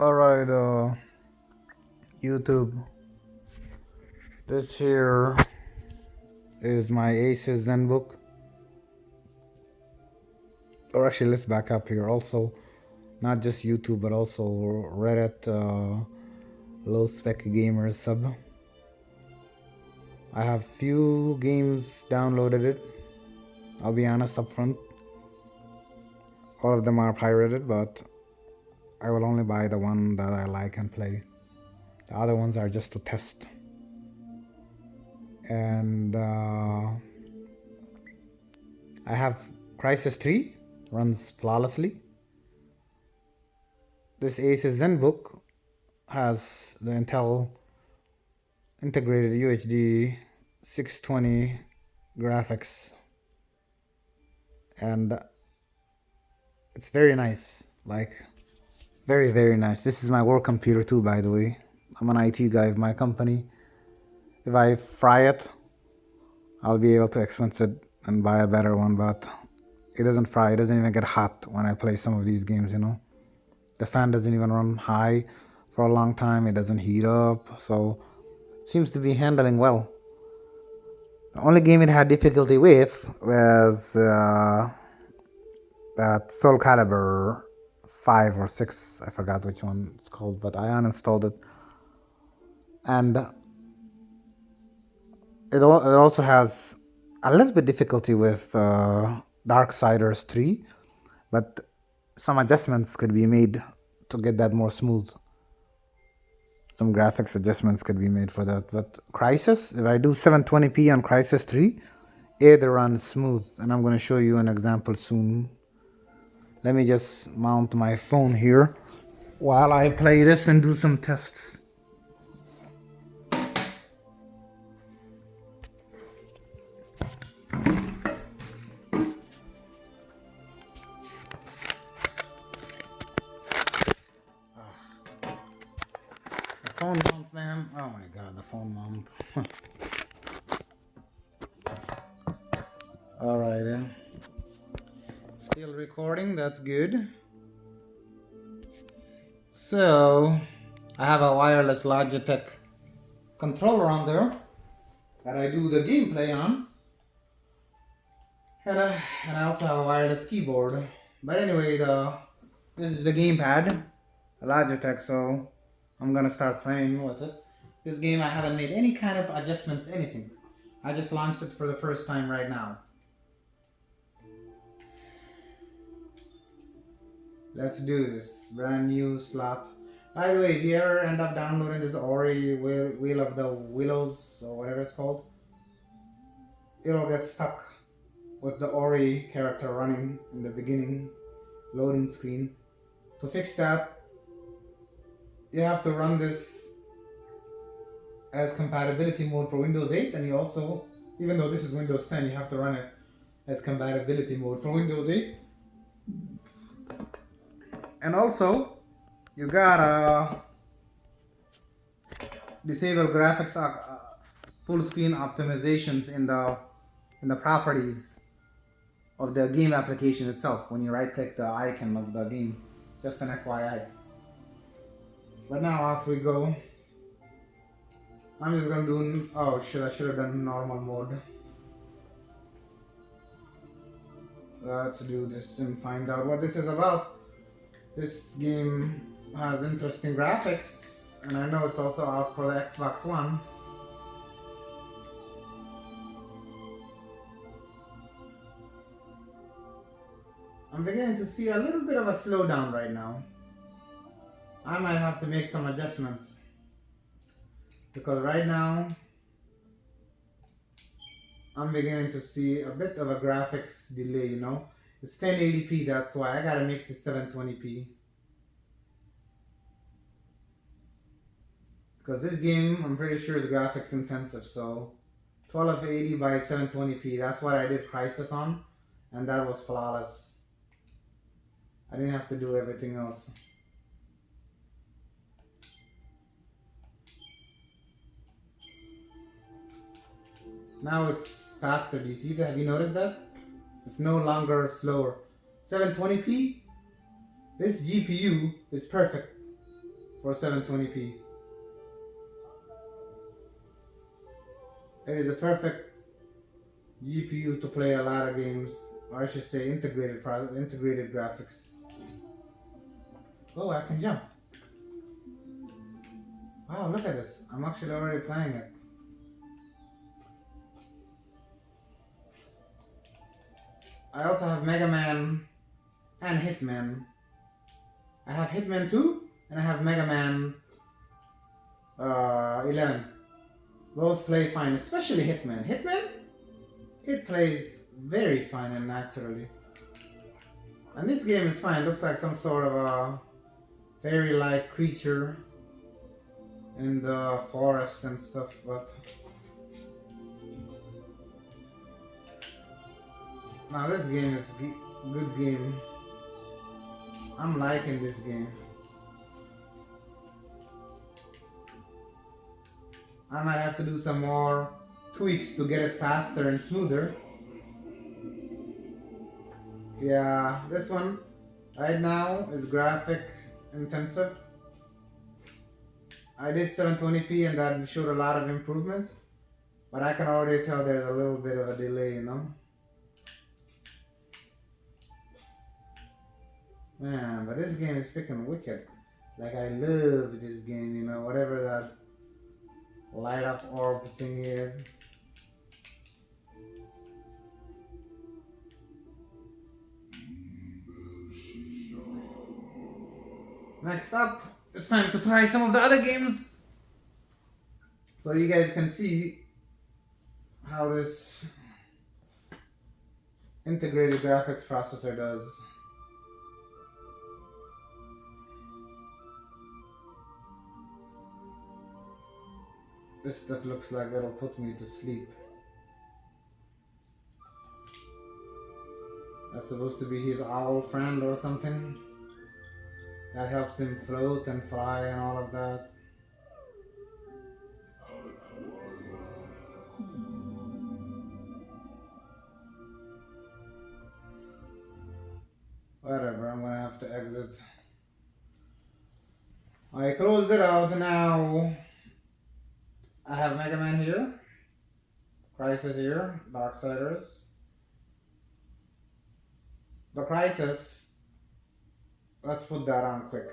Alright, YouTube. This here is my Asus Zenbook. Or actually, let's back up here. Also, not just YouTube, but also Reddit low spec gamers sub. I have few games downloaded it. I'll be honest up front. All of them are pirated, but I will only buy the one that I like and play. The other ones are just to test. And I have Crysis 3, runs flawlessly. This Asus Zenbook has the Intel integrated UHD 620 graphics, and it's very nice, like very nice. This is my work computer too, by the way. I'm an IT guy of my company. If I fry it, I'll be able to expense it and buy a better one, but it doesn't fry. It doesn't even get hot when I play some of these games, you know. The fan doesn't even run high for a long time. It doesn't heat up, so it seems to be handling well. The only game it had difficulty with was that Soul Calibur 5 or 6. I forgot which one it's called, but I uninstalled it. And it also has a little bit difficulty with Darksiders 3, but some adjustments could be made to get that more smooth. Some graphics adjustments could be made for that. But Crysis, if I do 720p on Crysis 3, it runs smooth, and I'm going to show you an example soon. Let me just mount my phone here while I play this and do some tests. The phone mount, man. Oh my god, the phone mount. Alright, still recording, that's good. So, I have a wireless Logitech controller on there that I do the gameplay on. And I also have a wireless keyboard. But anyway, this is the gamepad, a Logitech, so I'm gonna start playing with it. This game I haven't made any kind of adjustments, anything. I just launched it for the first time right now. Let's do this. Brand new slot. By the way, if you ever end up downloading this Ori Wheel of the Willows, or whatever it's called, it'll get stuck with the Ori character running in the beginning loading screen. To fix that, you have to run this as compatibility mode for Windows 8, and you also, even though this is Windows 10, you have to run it as compatibility mode for Windows 8. And also, you gotta disable graphics full screen optimizations in the properties of the game application itself when you right click the icon of the game. Just an FYI. But now off we go. I'm just gonna do, oh shit, I should have done normal mode. Let's do this and find out what this is about. This game has interesting graphics, and I know it's also out for the Xbox One. I'm beginning to see a little bit of a slowdown right now. I might have to make some adjustments, because right now I'm beginning to see a bit of a graphics delay, you know. It's 1080p, that's why I gotta make this 720p. Because this game, I'm pretty sure, is graphics intensive, so 1280 by 720p, that's what I did Crysis on, and that was flawless. I didn't have to do everything else. Now it's faster, do you see that? Have you noticed that? It's no longer slower. 720p, this GPU is perfect. for 720p. It is a perfect GPU to play a lot of games, or I should say integrated graphics. Oh, I can jump. Wow, look at this. I'm actually already playing it. I also have MegaMan and Hitman. I have Hitman 2 and I have MegaMan 11. Both play fine, especially Hitman. Hitman, it plays very fine and naturally. And this game is fine. It looks like some sort of a fairy-like creature in the forest and stuff, but now this game is a good game. I'm liking this game. I might have to do some more tweaks to get it faster and smoother. Yeah, this one right now is graphic intensive. I did 720p and that showed a lot of improvements, but I can already tell there's a little bit of a delay, you know? Man, but this game is freaking wicked. Like, I love this game, you know, whatever that light up orb thing is. Next up, it's time to try some of the other games, so you guys can see how this integrated graphics processor does. This stuff looks like it'll put me to sleep. That's supposed to be his owl friend or something. That helps him float and fly and all of that. Whatever, I'm gonna have to exit. I closed it out now. I have MegaMan here, Crysis here, Darksiders. The Crysis, let's put that on quick,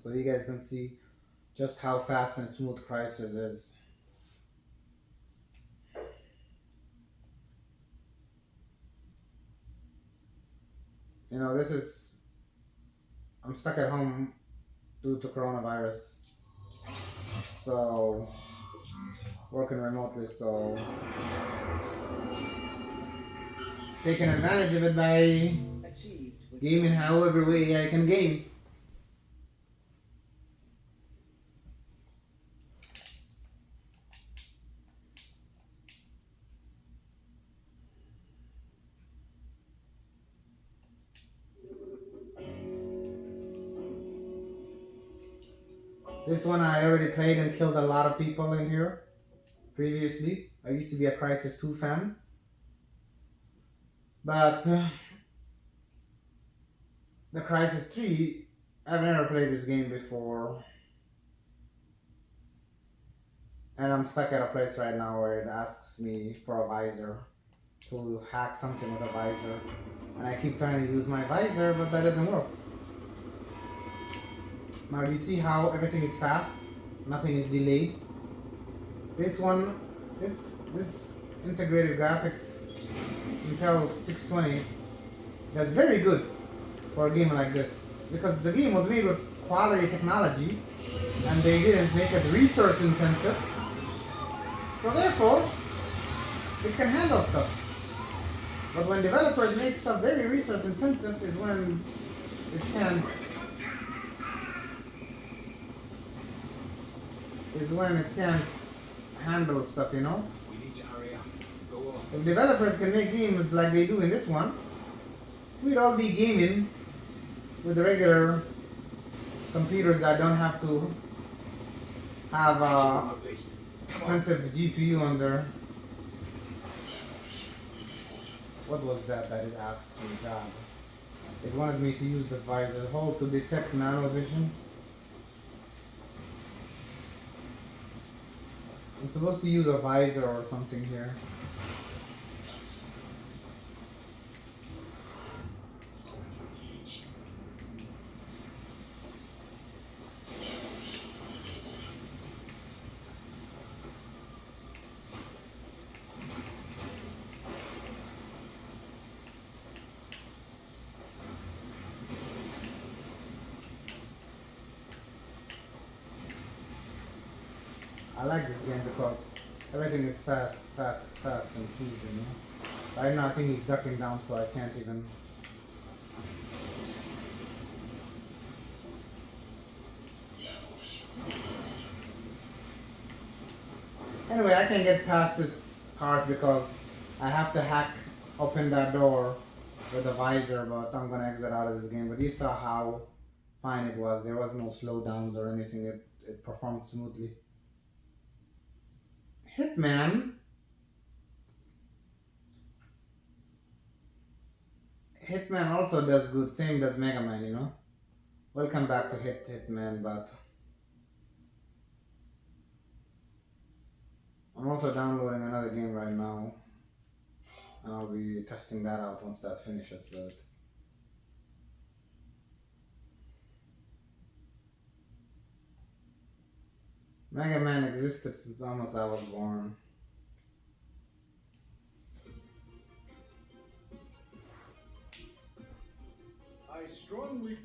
so you guys can see just how fast and smooth Crysis is. You know, I'm stuck at home due to coronavirus. So, working remotely, so taking advantage of it by gaming however way I can game. This one I already played and killed a lot of people in here previously. I used to be a Crysis 2 fan. But the Crysis 3, I've never played this game before. And I'm stuck at a place right now where it asks me for a visor, to hack something with a visor. And I keep trying to use my visor, but that doesn't work. Now do you see how everything is fast? Nothing is delayed. This one, this integrated graphics Intel 620, that's very good for a game like this. Because the game was made with quality technology and they didn't make it resource intensive. So therefore, it can handle stuff. But when developers make stuff very resource intensive is when it can't handle stuff, you know? If developers can make games like they do in this one, we'd all be gaming with the regular computers that don't have to have a expensive GPU on there. What was that it asked me? God. It wanted me to use the visor. Hold to detect nanovision. I'm supposed to use a visor or something here. I like this game because everything is fast and smooth, you know. Right now I think he's ducking down, so I can't even. Anyway, I can get past this part because I have to hack open that door with a visor, but I'm gonna exit out of this game. But you saw how fine it was. There was no slowdowns or anything. It performed smoothly. Hitman. Hitman also does good. Same does MegaMan, you know. Welcome back to Hitman, but I'm also downloading another game right now. And I'll be testing that out once that finishes. But Mega Man existed since almost I was born. I strongly.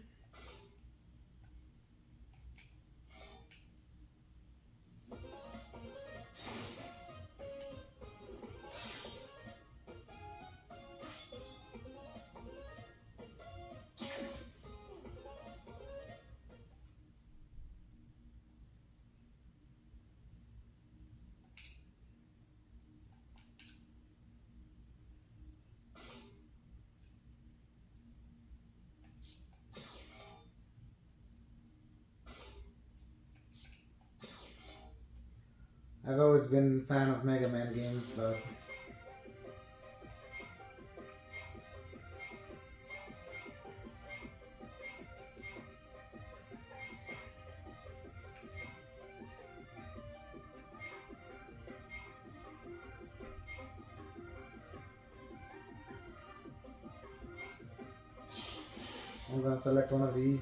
I've always been a fan of Mega Man games, but I'm gonna select one of these.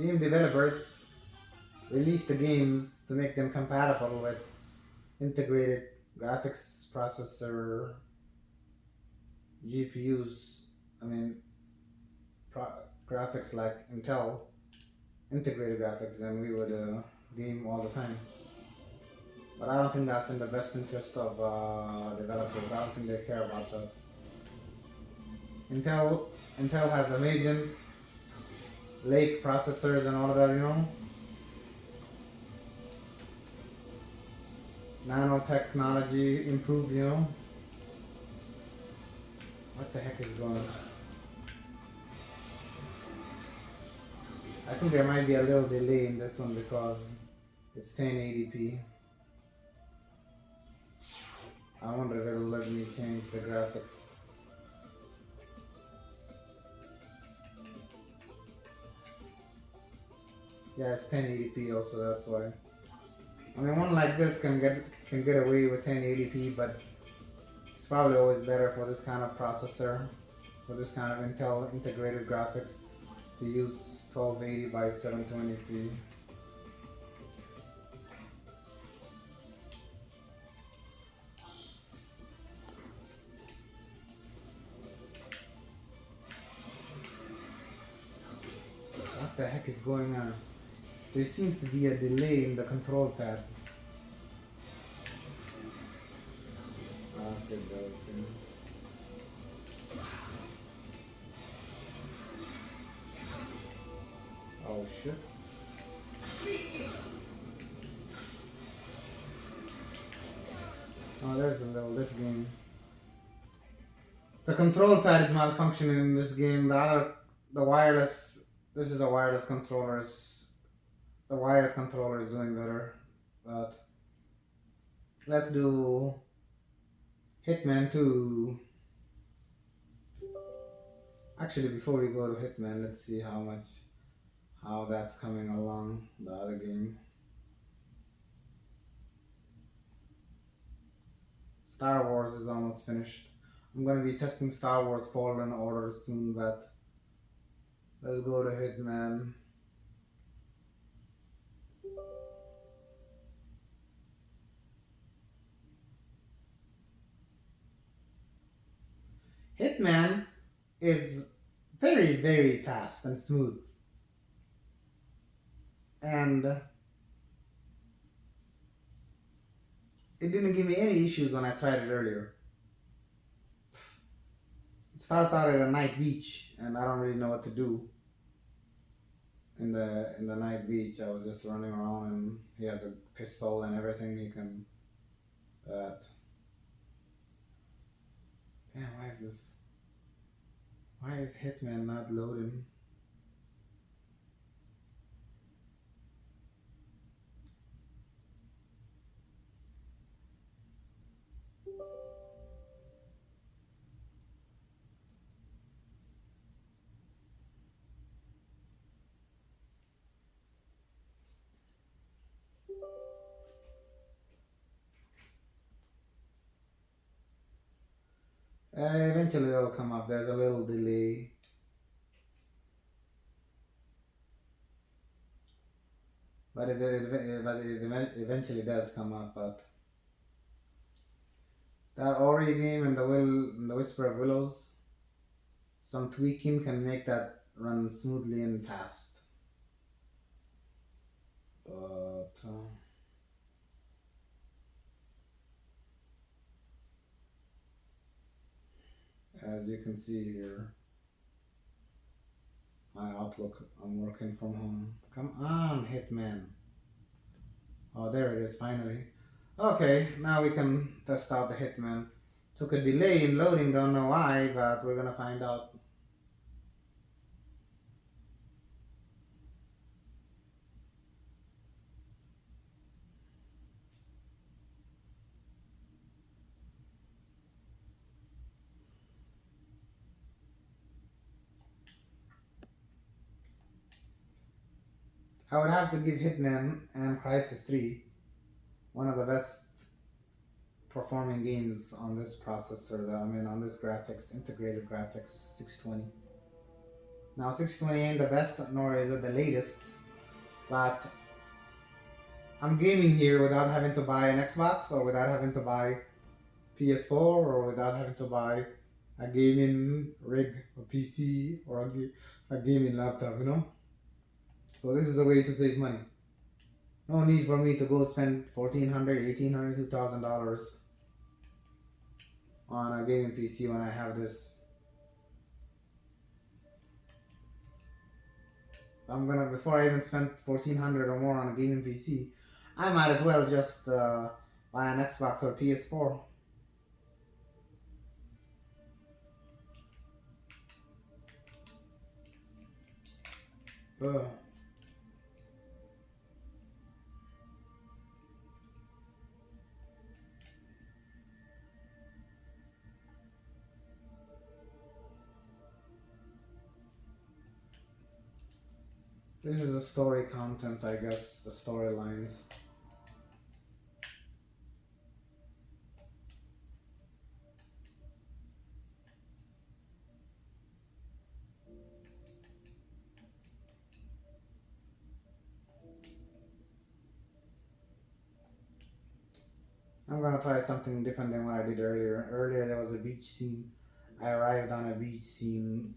Game developers release the games to make them compatible with integrated graphics processor GPUs. I mean, graphics like Intel, integrated graphics, then we would game all the time. But I don't think that's in the best interest of developers. I don't think they care about that. Intel has amazing Lake processors and all of that, you know. Nanotechnology improved, you know. What the heck is going on? I think there might be a little delay in this one because it's 1080p. I wonder if it'll let me change the graphics. Yeah, it's 1080p also, that's why. I mean, one like this can get away with 1080p, but it's probably always better for this kind of processor, for this kind of Intel integrated graphics, to use 1280 by 720p. What the heck is going on? There seems to be a delay in the control pad. Oh shit. Oh, there's a little this game. The control pad is malfunctioning in this game. The wireless, this is the wireless controllers. The wired controller is doing better, but let's do Hitman 2. Actually, before we go to Hitman, let's see how that's coming along, the other game. Star Wars is almost finished. I'm gonna be testing Star Wars Fallen Order soon, but let's go to Hitman. Hitman is very, very fast and smooth. And it didn't give me any issues when I tried it earlier. It starts out at a night beach, and I don't really know what to do. In the night beach, I was just running around, and he has a pistol and everything. He can. But damn, why is this? Why is Hitman not loading? Eventually it'll come up. There's a little delay. But it eventually does come up. But that Ori game and the Whisper of Willows, some tweaking can make that run smoothly and fast. But as you can see here, my Outlook, I'm working from home. Come on, Hitman. Oh, there it is, finally. Okay, now we can test out the Hitman. Took a delay in loading, don't know why, but we're gonna find out. I would have to give Hitman and Crysis 3 one of the best performing games on this processor. I mean, on this graphics, integrated graphics, 620. Now, 620 ain't the best, nor is it the latest, but I'm gaming here without having to buy an Xbox or without having to buy PS4 or without having to buy a gaming rig, a PC, or a gaming laptop, you know? So this is a way to save money. No need for me to go spend $1,400, $1,800, $2,000 on a gaming PC when I have this. Before I even spend $1,400 or more on a gaming PC, I might as well just buy an Xbox or PS4. Ugh. This is the story content, I guess, the storylines. I'm gonna try something different than what I did earlier. Earlier there was a beach scene. I arrived on a beach scene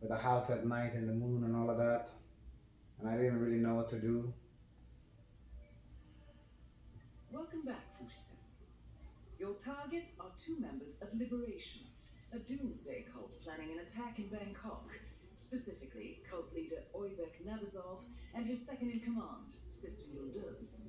with a house at night and the moon and all of that. And I didn't really know what to do. Welcome back, 47. Your targets are two members of Liberation, a doomsday cult planning an attack in Bangkok, specifically cult leader Oybek Nabazov and his second-in-command, Sister Yıldız.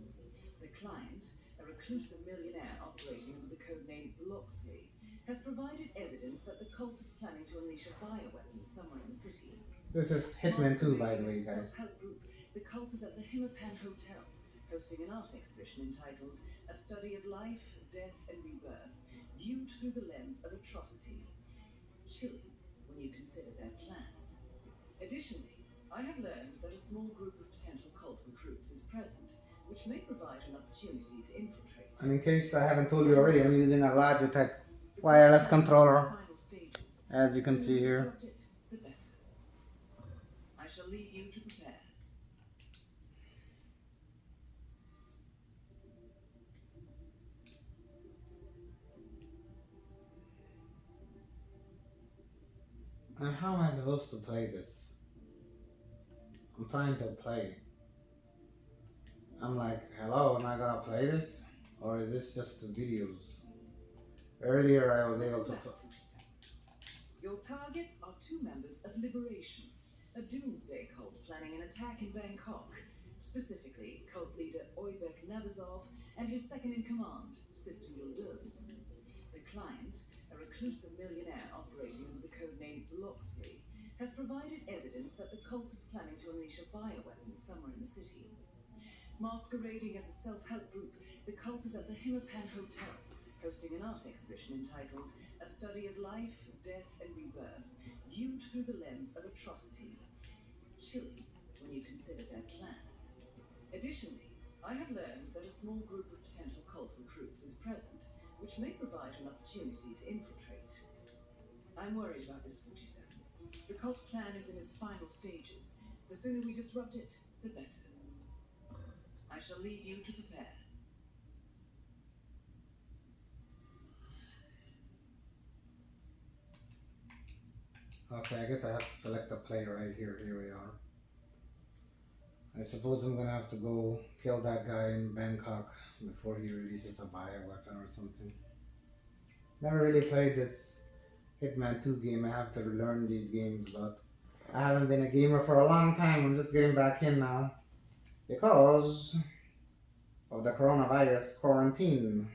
The client, a reclusive millionaire operating under the codename Loxley, has provided evidence that the cult is planning to unleash a bioweapon somewhere in the city. This is Hitman 2, by the way, guys. Group, the cult is at the Hitman Hotel, hosting an art exhibition entitled A Study of Life, Death and Rebirth, viewed through the lens of atrocity. Chilling when you consider their plan. Additionally, I have learned that a small group of potential cult recruits is present, which may provide an opportunity to infiltrate. And in case I haven't told you already, I'm using a Logitech The wireless cult plan is in its controller, final stages. as you The can sooner see we here. disrupt it, the better. I shall leave you to prepare. And how am I supposed to play this? I'm trying to play. I'm like, hello, am I gonna play this? Or is this just the videos? Earlier I was able to Welcome back, 47. Your targets are two members of Liberation, a doomsday cult planning an attack in Bangkok, specifically cult leader Oybek Nabazov and his second-in-command, Sister Yıldız. The client, a reclusive millionaire operating under the codename Loxley, has provided evidence that the cult is planning to unleash a bioweapon somewhere in the city. Masquerading as a self-help group, the cult is at the Hitman Hotel, hosting an art exhibition entitled A Study of Life, Death and Rebirth, viewed through the lens of atrocity. Chilling when you consider their plan. Additionally, I have learned that a small group of potential cult recruits is present, which may provide an opportunity to infiltrate. I'm worried about this, 47. The cult plan is in its final stages. The sooner we disrupt it, the better. I shall leave you to prepare. Okay, I guess I have to select a play right here. Here we are. I suppose I'm gonna have to go kill that guy in Bangkok before he releases a bioweapon or something. Never really played this Hitman 2 game. I have to learn these games, but I haven't been a gamer for a long time. I'm just getting back in now because of the coronavirus quarantine.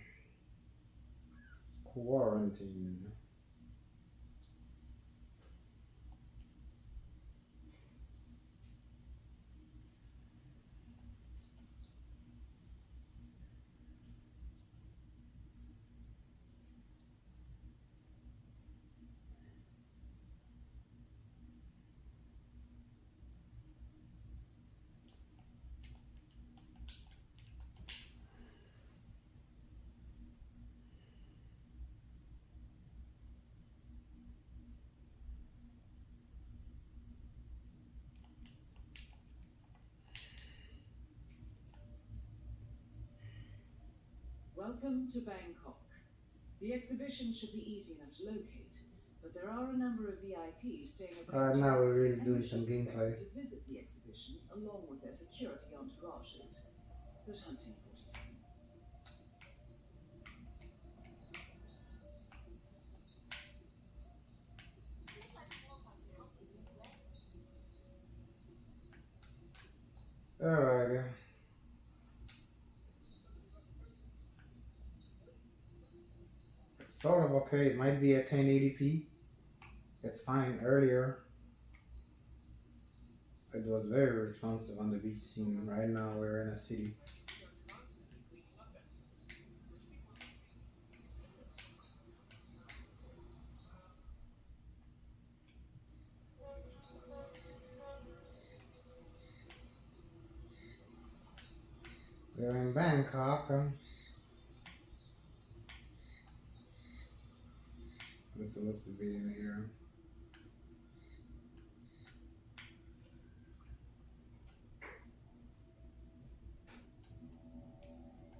Welcome to Bangkok. The exhibition should be easy enough to locate, but there are a number of VIPs staying at the Alright, hotel, now we're really and doing you some should expect gameplay. to visit the exhibition along with their security entourages. Good hunting, 47. Alright. It's sort of okay. It might be at 1080p. It's fine. Earlier, it was very responsive on the beach scene. Right now, we're in a city. We're in Bangkok. It's supposed to be in here.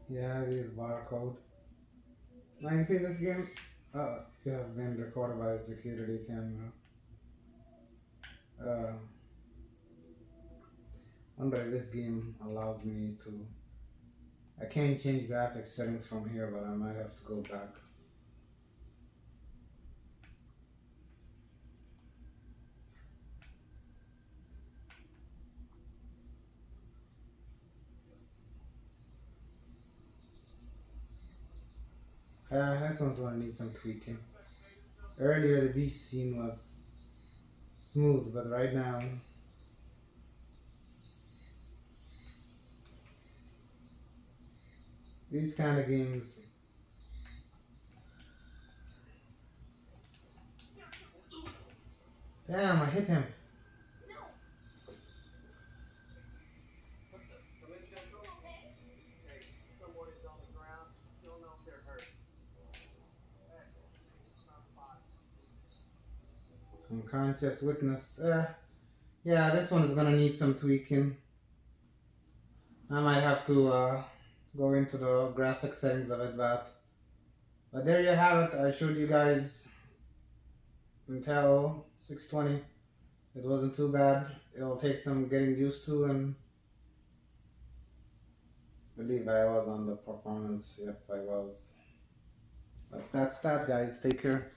Yeah, this is barcode. Now you see this game? You have been recorded by a security camera. Wonder if this game allows me to. I can't change graphics settings from here, but I might have to go back. This one's gonna need some tweaking. Earlier, the beach scene was smooth, but right now, these kind of games. Damn, I hit him. Unconscious witness. Yeah, this one is gonna need some tweaking. I might have to go into the graphic settings of it, but there you have it. I showed you guys Intel 620. It wasn't too bad. It'll take some getting used to, and I believe I was on the performance. Yep, I was. But that's that, guys. Take care.